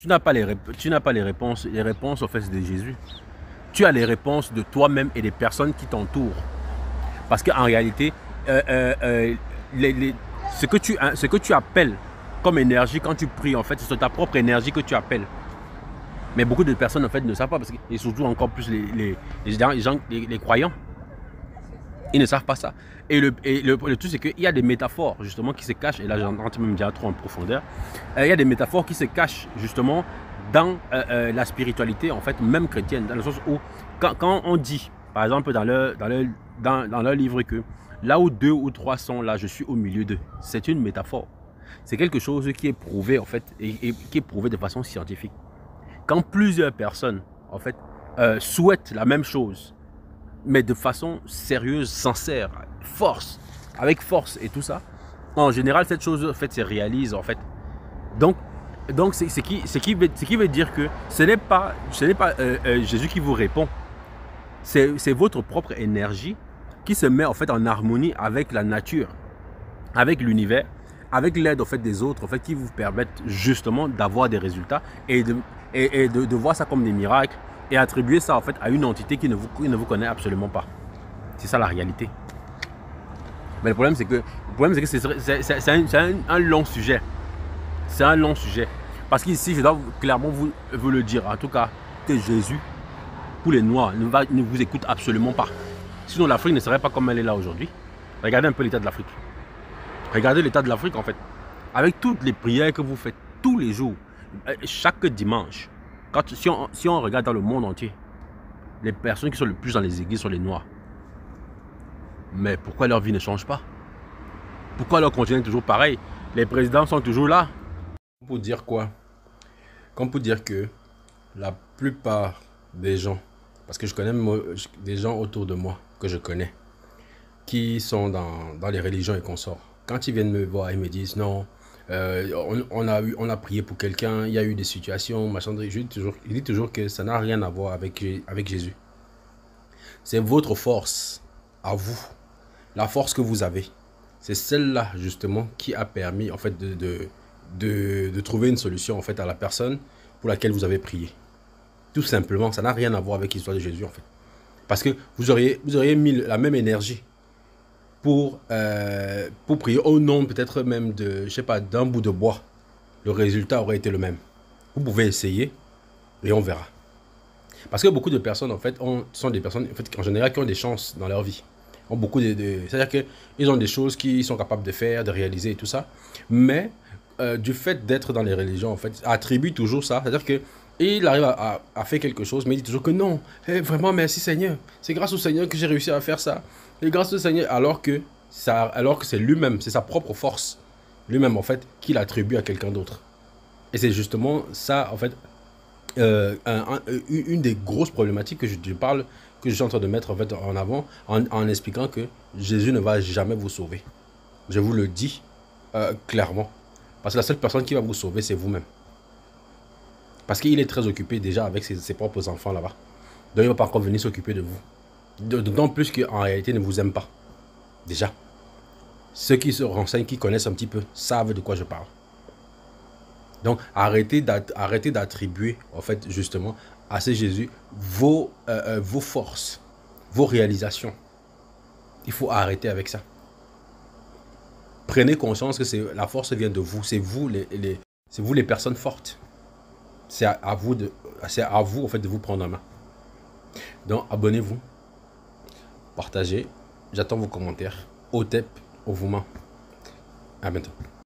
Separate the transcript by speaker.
Speaker 1: tu n'as pas les réponses au fait de Jésus. Tu as les réponses de toi-même et des personnes qui t'entourent. Parce qu'en réalité, ce que tu appelles comme énergie quand tu pries, en fait, c'est ta propre énergie que tu appelles. Mais beaucoup de personnes, en fait, ne savent pas, et surtout encore plus les croyants, ils ne savent pas ça. Et le truc, c'est qu'il y a des métaphores, justement, qui se cachent, et là, j'entends même déjà trop en profondeur, il y a des métaphores qui se cachent, justement, dans la spiritualité, en fait, même chrétienne, dans le sens où, quand on dit, par exemple, dans leur livre que là où 2 ou 3 sont, là, je suis au milieu d'eux, c'est une métaphore. C'est quelque chose qui est prouvé, en fait, et qui est prouvé de façon scientifique. Quand plusieurs personnes, en fait, souhaitent la même chose, mais de façon sérieuse, sincère, avec force et tout ça, en général, cette chose, en fait, se réalise, en fait. Donc ce qui veut dire que ce n'est pas Jésus qui vous répond. C'est votre propre énergie qui se met, en fait, en harmonie avec la nature, avec l'univers, avec l'aide, en fait, des autres, en fait, qui vous permettent justement d'avoir des résultats et de voir ça comme des miracles et attribuer ça, en fait, à une entité qui ne vous connaît absolument pas. C'est ça la réalité. Mais le problème, c'est que c'est un long sujet. C'est un long sujet. Parce qu'ici, je dois clairement vous le dire, en tout cas, que Jésus, pour les Noirs, ne vous écoute absolument pas. Sinon, l'Afrique ne serait pas comme elle est là aujourd'hui. Regardez un peu l'état de l'Afrique. Regardez l'état de l'Afrique, en fait. Avec toutes les prières que vous faites tous les jours, chaque dimanche, si on regarde dans le monde entier, les personnes qui sont le plus dans les églises sont les Noirs. Mais pourquoi leur vie ne change pas? Pourquoi leur continent est toujours pareil? Les présidents sont toujours là.
Speaker 2: Pour dire quoi? Comme pour dire que la plupart des gens, parce que je connais des gens autour de moi que je connais, qui sont dans les religions et consorts, quand ils viennent me voir, ils me disent non, on a prié pour quelqu'un, il y a eu des situations, machin, je dis toujours que ça n'a rien à voir avec Jésus. C'est votre force à vous, la force que vous avez. C'est celle-là justement qui a permis en fait de trouver une solution en fait à la personne pour laquelle vous avez prié. Tout simplement, ça n'a rien à voir avec l'histoire de Jésus en fait. Parce que vous auriez mis la même énergie pour prier au nom peut-être même de, je sais pas, d'un bout de bois. Le résultat aurait été le même. Vous pouvez essayer et on verra. Parce que beaucoup de personnes en fait sont des personnes en fait, en général qui ont des chances dans leur vie. Ont beaucoup c'est-à-dire qu'ils ont des choses qu'ils sont capables de faire, de réaliser et tout ça. Mais du fait d'être dans les religions, en fait, attribue toujours ça. C'est-à-dire que il arrive à faire quelque chose, mais il dit toujours que non, vraiment merci Seigneur. C'est grâce au Seigneur que j'ai réussi à faire ça. Et grâce au Seigneur, alors que c'est lui-même, c'est sa propre force, lui-même en fait, qu'il attribue à quelqu'un d'autre. Et c'est justement ça, en fait, une des grosses problématiques que que je suis en train de mettre en fait en avant, en expliquant que Jésus ne va jamais vous sauver. Je vous le dis clairement. Parce que la seule personne qui va vous sauver, c'est vous-même. Parce qu'il est très occupé déjà avec ses propres enfants là-bas. Donc il ne va pas encore venir s'occuper de vous. D'autant plus qu'en réalité, il ne vous aime pas. Déjà. Ceux qui se renseignent, qui connaissent un petit peu, savent de quoi je parle. Donc arrêtez d'attribuer, en fait, justement, à ce Jésus vos forces, vos réalisations. Il faut arrêter avec ça. Prenez conscience que la force vient de vous. C'est vous les personnes fortes. C'est à vous en fait de vous prendre en main. Donc abonnez-vous, partagez, j'attends vos commentaires. Au TEP, au Vouma. À bientôt.